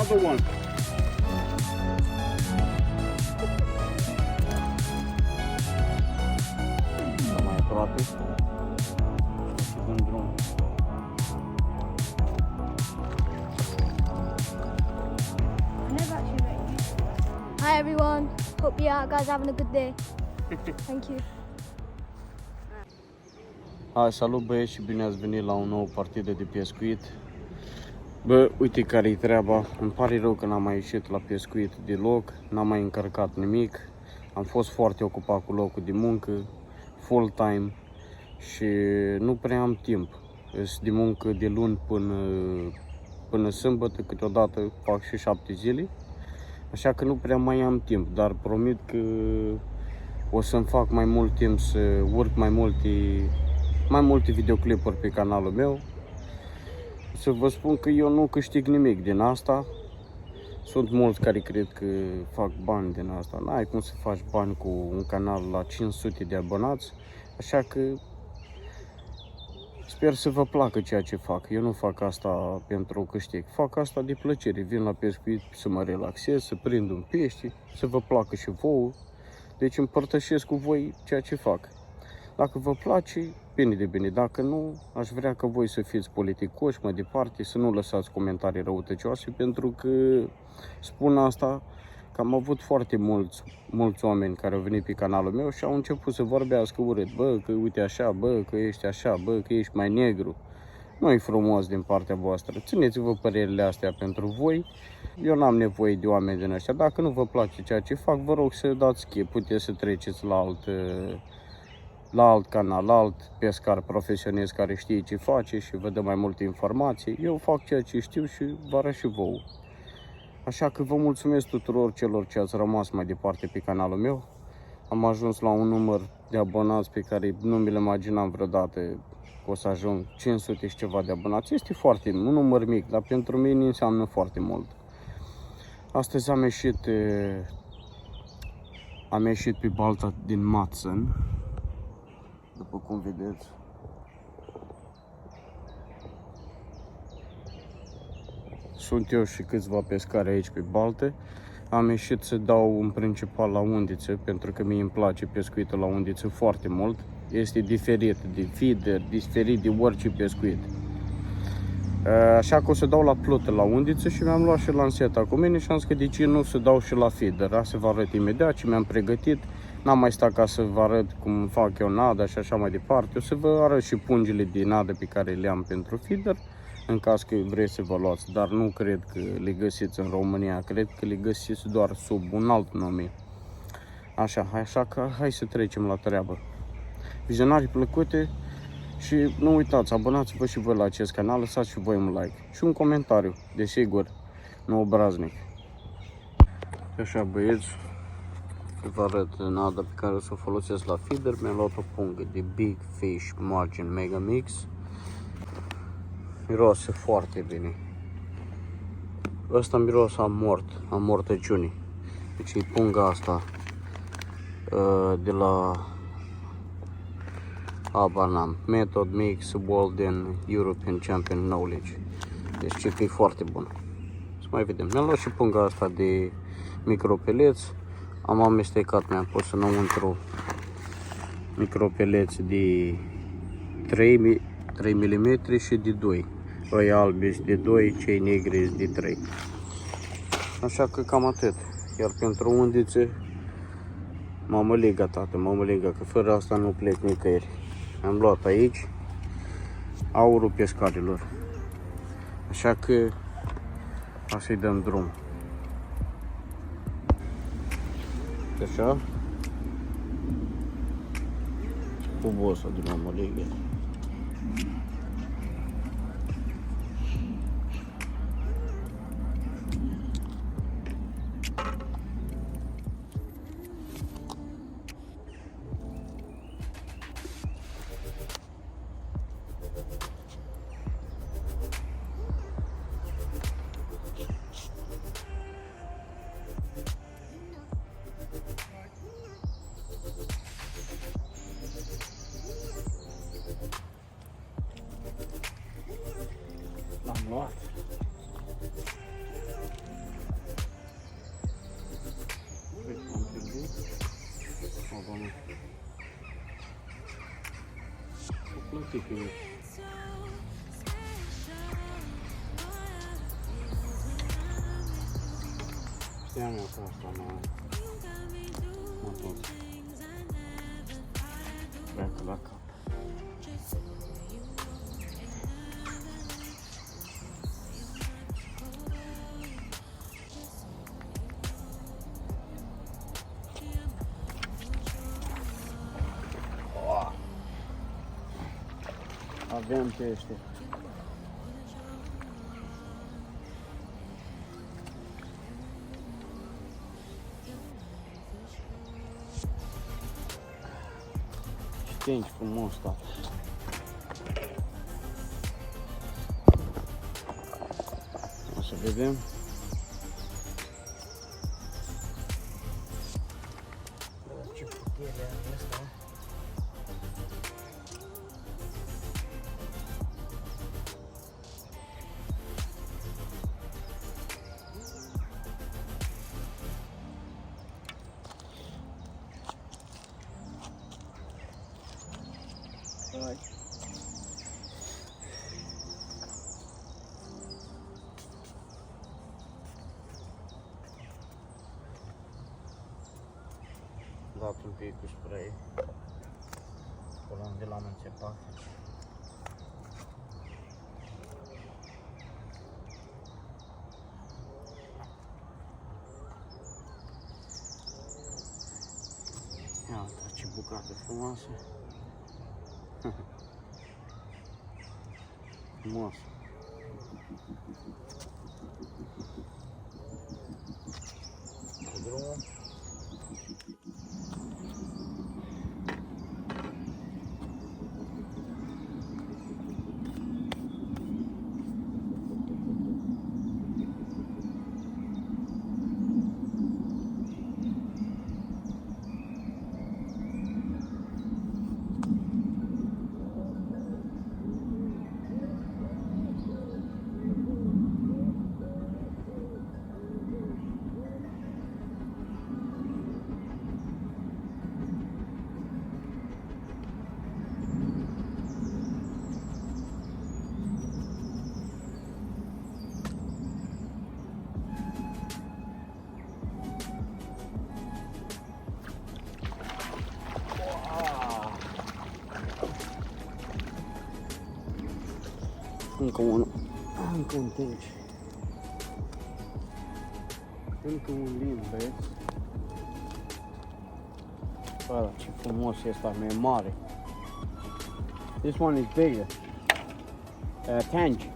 another one. Mai aproape. În drum. Hi everyone, hope you guys are having a good day. Thank you. Hai, salut băieți și bine ați venit la o nouă partidă de pescuit. Bă, uite care-i treaba, îmi pare rău că n-am mai ieșit la pescuit deloc, n-am mai încărcat nimic. Am fost foarte ocupat cu locul de muncă, full time și nu prea am timp. Sunt de muncă de luni până sâmbătă, câteodată fac și 7 zile. Așa că nu prea mai am timp, dar promit că o să-mi fac mai mult timp să urc mai multe videoclipuri pe canalul meu. Să vă spun că eu nu câștig nimic din asta. Sunt mulți care cred că fac bani din asta. N-ai cum să faci bani cu un canal la 500 de abonați. Așa că sper să vă placă ceea ce fac. Eu nu fac asta pentru câștig. Fac asta de plăcere. Vin la pescuit să mă relaxez, să prind un pește, să vă placă și vouă. Deci împărtășesc cu voi ceea ce fac. Dacă vă place, bine de bine. Dacă nu, aș vrea ca voi să fiți politicoși mai departe, să nu lăsați comentarii răutăcioase, pentru că spun asta că am avut foarte mulți oameni care au venit pe canalul meu și au început să vorbească urât. Bă, că uite așa, bă, că ești așa, bă, că ești mai negru. Nu-i frumos din partea voastră. Țineți-vă părerile astea pentru voi. Eu n-am nevoie de oameni din ăștia. Dacă nu vă place ceea ce fac, vă rog să dați skip. Puteți să treceți la alt canal, la alt pescar profesionist care știe ce face și vă dă mai multe informații. Eu fac ceea ce știu și vă arăt și vouă. Așa că vă mulțumesc tuturor celor ce ați rămas mai departe pe canalul meu. Am ajuns la un număr de abonați pe care nu mi-l imaginam vreodată că o să ajung 500 și ceva de abonați. Este foarte un număr mic, dar pentru mine înseamnă foarte mult. Astăzi am ieșit pe balta din Matsen. După cum vedeți, sunt eu și câțiva pescari aici pe baltă. Am ieșit să dau în principal la undiță, pentru că mie îmi place pescuitul la undiță foarte mult. Este diferit de feeder, diferit de orice pescuit. Așa că o să dau la plută la undiță și mi-am luat și lanseta cu mine și am zis că de ce nu să dau și la feeder. Asta să vă arăt imediat ce mi-am pregătit. N-am mai stat ca să vă arăt cum fac eu nada și așa mai departe. O să vă arăt și pungile de nadă pe care le am pentru feeder, în caz că vreți să vă luați. Dar nu cred că le găsiți în România, cred că le găsiți doar sub un alt nume. Așa că hai să trecem la treabă. Vizionari plăcute și nu uitați, abonați-vă și voi la acest canal, lăsați și voi un like și un comentariu, desigur, nu obraznic. Așa băieți, vă arăt nada pe care o să o folosesc la feeder. Mi-am luat o pungă de Big Fish Margin Mega Mix. Miroase foarte bine. Ăsta miroase a mortăciunii. Deci e punga asta de la Abanam Method Mix Walden European Champion Knowledge. Deci ce că e foarte bun. Să mai vedem. Mi-am luat și punga asta de micropeleți. Am amestecat, mi-am pus înăuntru micropeleți de 3 mm și de 2. Ăi albi de 2, cei negri de 3. Așa că cam atât. Iar pentru undițe, mămăliga, tată, mămăliga, că fără asta nu plec nicăieri. Am luat aici aurul pescarilor. Așa că o să-i dăm drum. Așa, cu bosa din mămăligă. L-am luat. pierdut. O, doamne. O plătit pe mine. Știam eu că asta mă tot pleacă la cap. Avem pește. Ștengi frumos, tată. O să vedem. Ce putere are asta? Hai. Dat un pic cu spray. Acolo unde l-am înțepat. Ia uite ce bucată frumoasă. Frumos. Pe drum. Încă unul. Încă un tenci. Încă un limb, vezi? Bă, ce frumos e ăsta, e mare. This one is bigger. Tenci.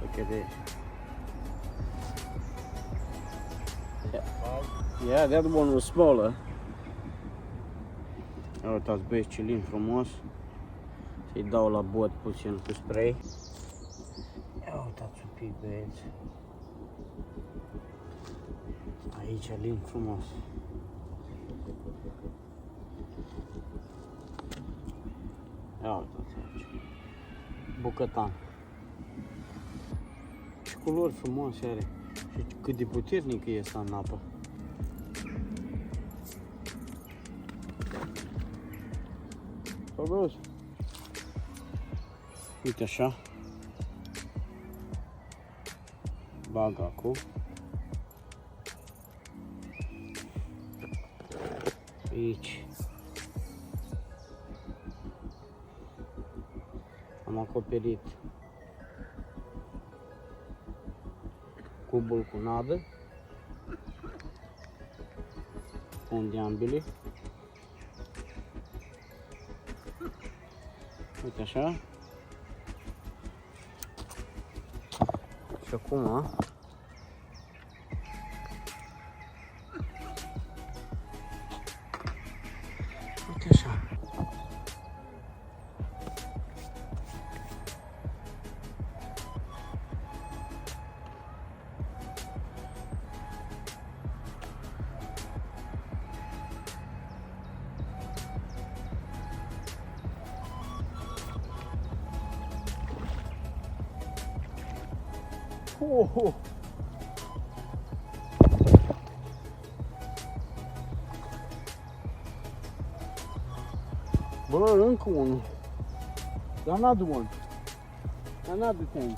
Look at this. Yeah, the other one was smaller. Uitați, băieți, ce limb frumos. Să-i dau la bot puțin cu spray. Ia uitați un pic, băieți. Aici limb frumos. Ia uitați aici. Bucătan. Ce culori frumoase are. Și cât de puternic e asta în apă. Frumos. Uite așa. Bag acum. Aici. Am acoperit cubul cu nadă. Pun de ambele. Uite așa. Și acum uite așa. Oh. Bă, încă unul. Another one. Another thing.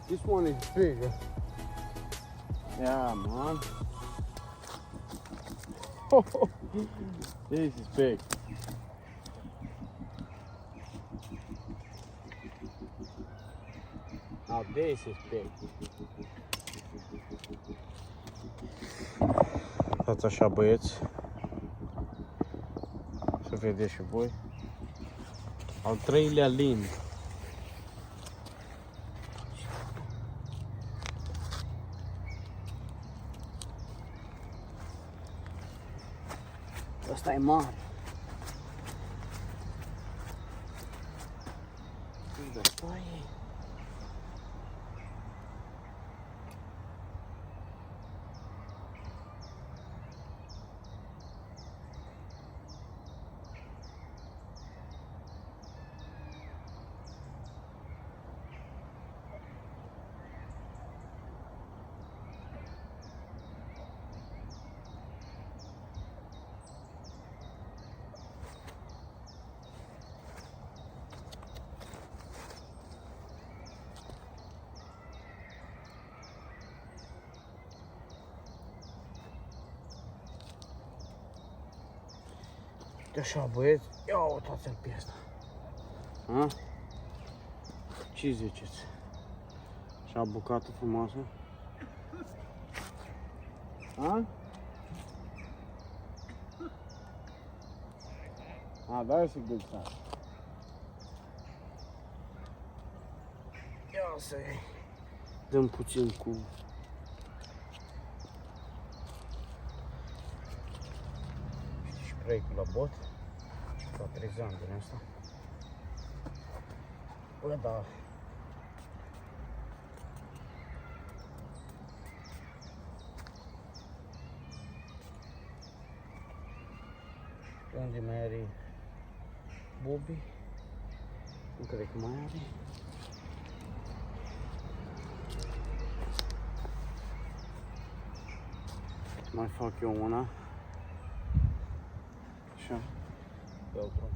This one is bigger. Yeah, man. This is big. Now this is big. Stați așa, băieți. Să vedeți și voi. Al treilea limb. Ăsta e mare. Ăsta e. Așa, băieți, ia uitați-l pe ăsta. A? Ce ziceți? Așa bucată frumoasă? A? A, that's a good sign. Ia să-i dăm puțin cu spray la bot. La 3 ani din asta. Bă, da. Unde mai are Bobby? Nu cred că mai are. Mai fac eu una. Așa. Velcro.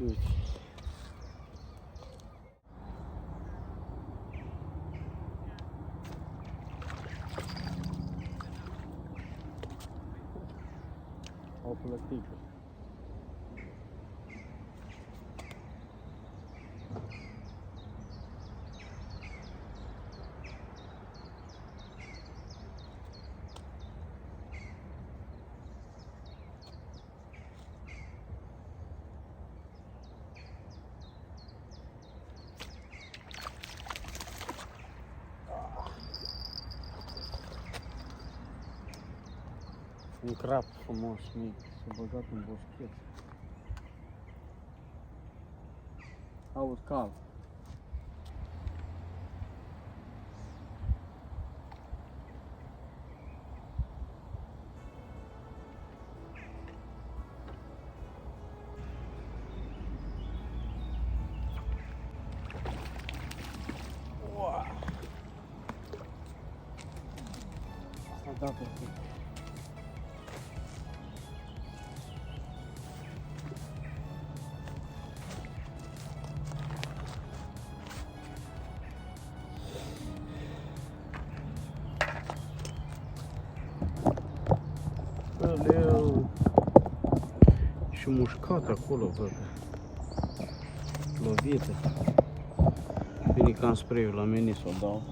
Uite. O plătică. Un crap frumos, mic, s-a băgat în boschet. Auzi cal. Asta da perfect. Aleu. Și mușcat acolo, văd. Lovită. Bine că am spray-ul la mine să o dau.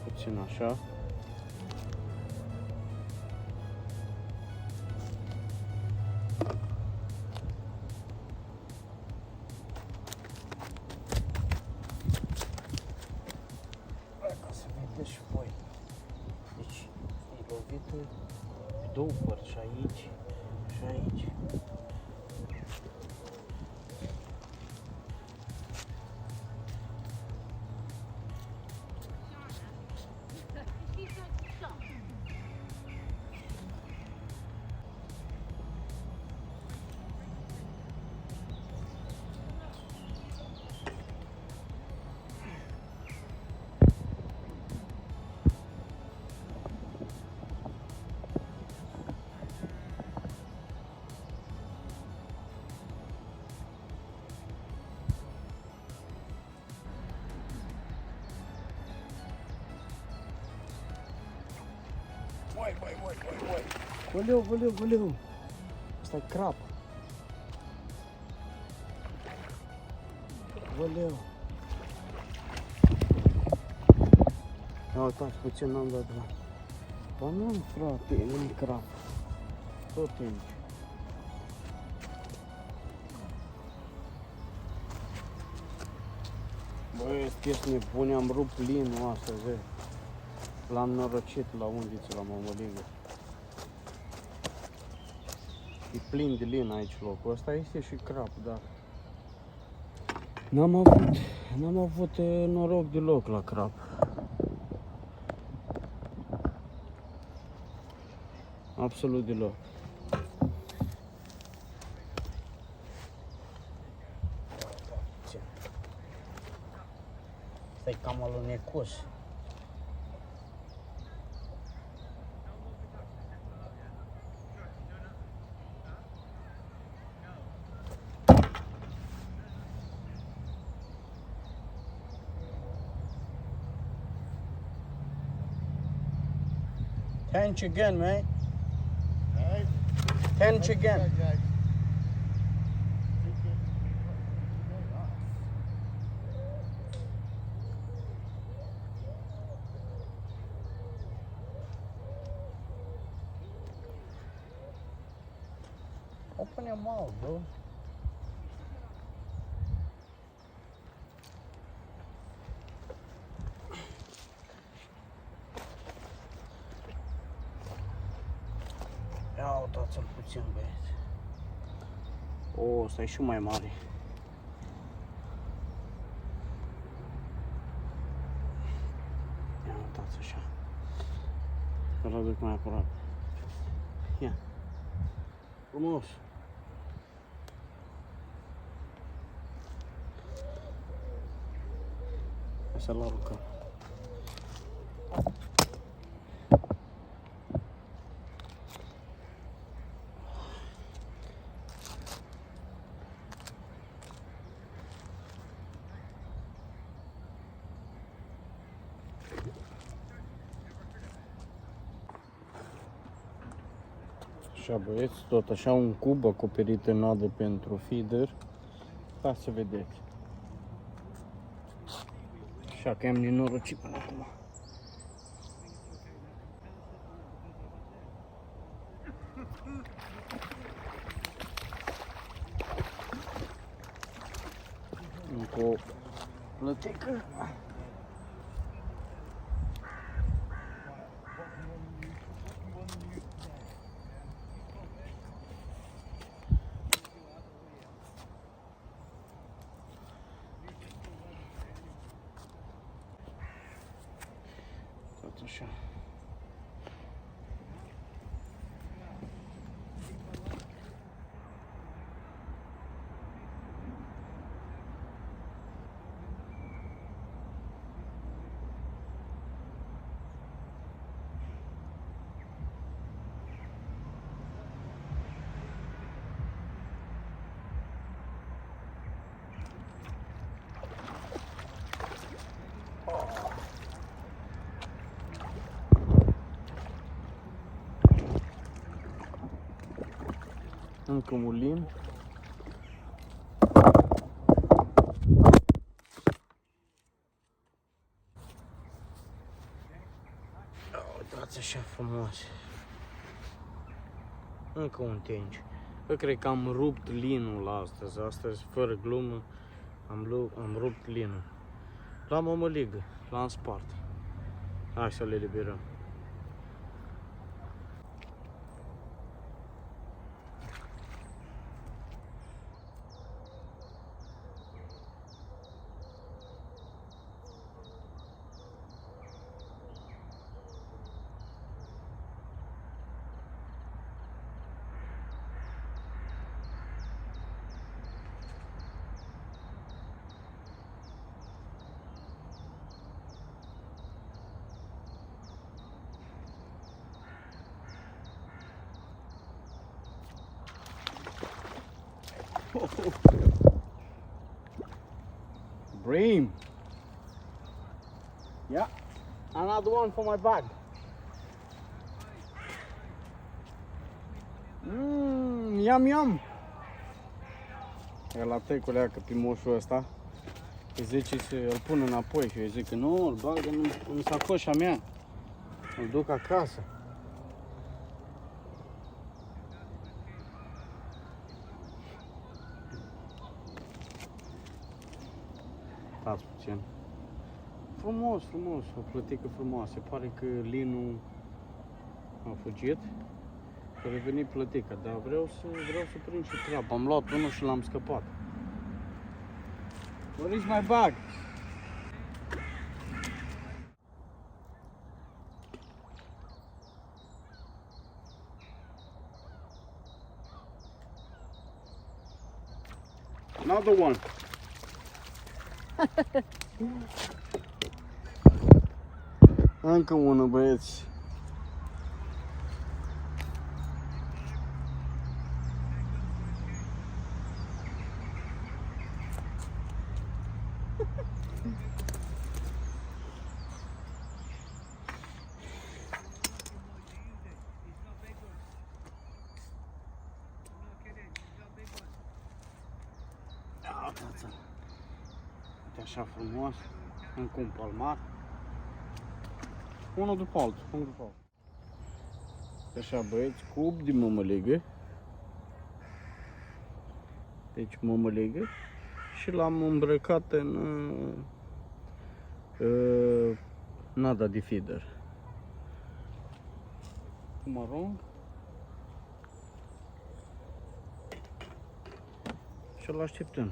Puțin așa. parte, două părți, și aici, și aici. Valeu, valeu, valeu. Asta e crap. Valeu. Ia uitați puțin n-am dat la. Ba nu, frate, nu e crap. Tot aici. Băi, sunteți nebuni, am rupt linul astăzi. L-am norocit la undiță, la mămăligă. E plin de lin aici locul ăsta, este și crap, dar n-am avut noroc deloc la crap. Absolut deloc. Stai cam alunecos. Tench again, mate. Tench again. Open your mouth, bro. Ia uitați-l puțin, băieți. O, ăsta e și mai mare. Ia uitați așa. Îl aduc mai aproape. Ia. Frumos. Hai să-l aruncăm. Așa, băieți, tot așa un cub acoperit în nadă pentru feeder. Ca să vedeți. Așa că am nenorocit până acum. Încă o plătică. Tot așa. Încă mulim. Uitați așa frumos. Încă un tenci. Eu cred că am rupt linul astăzi. Astăzi, fără glumă, am rupt linul. La mămăligă, l-am spart. Hai să le eliberăm. Bream. Yeah. Another one for my bag. Yum yum. Ia la tăiculea că pe moșul ăsta îi zice să îl pun înapoi și eu zic că nu, îl bag în sacoșa mea. Îl duc acasă. Stați puțin. Frumos, frumos, o plătică frumoasă. Se pare că linul a fugit. A revenit plătică, dar vreau să prind și treaba. Am luat unul și l-am scăpat. Where is my bag? Another one. Încă unul, băieți. Uite așa frumos, încă un palmar. Unul după altul, unul după altul. Așa băieți, cub de mămăligă. Deci mămăligă. Și l-am îmbrăcat în nada de feeder. Cum arunc. Și îl așteptăm.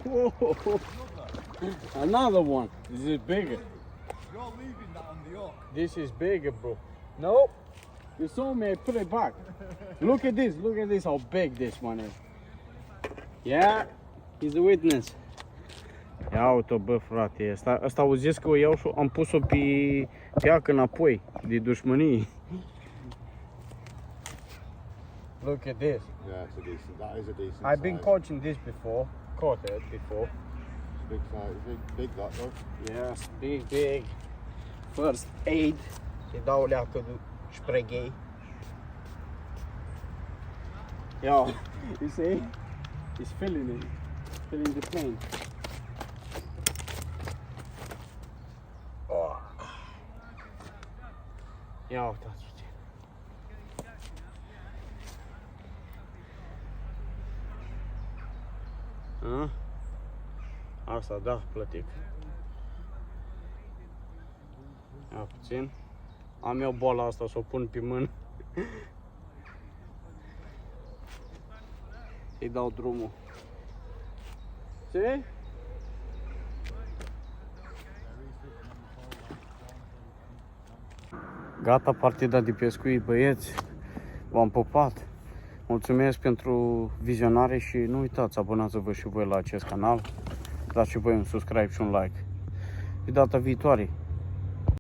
Whoa. Another one. This is bigger. You're leaving that on the hook. This is bigger, bro. Nope. You saw me, I put it back. Look at this, how big this one is. Yeah, he's a witness. Ia uite-o, bă, frate, asta au zis că o iau și am pus-o pe iacă înapoi, de dușmănie. Look at this. Yeah, it's a decent. That is a decent. I've been size. catching this before, caught it before. It's big size. Big that though. Yes, big. First aid. Îi dau o leacă de spray. Yo, you see? He's filling it. Filling the plane. Oh. Ia uitați puțin. Asta da, plătic. Ia puțin. Am eu boala asta, să o pun pe mână. Îi dau drumul. See? Gata partida de pescuit, băieți. V-am pupat. Mulțumesc pentru vizionare și nu uitați, abonați-vă și voi la acest canal. Dați și voi un subscribe și un like. Pe data viitoare.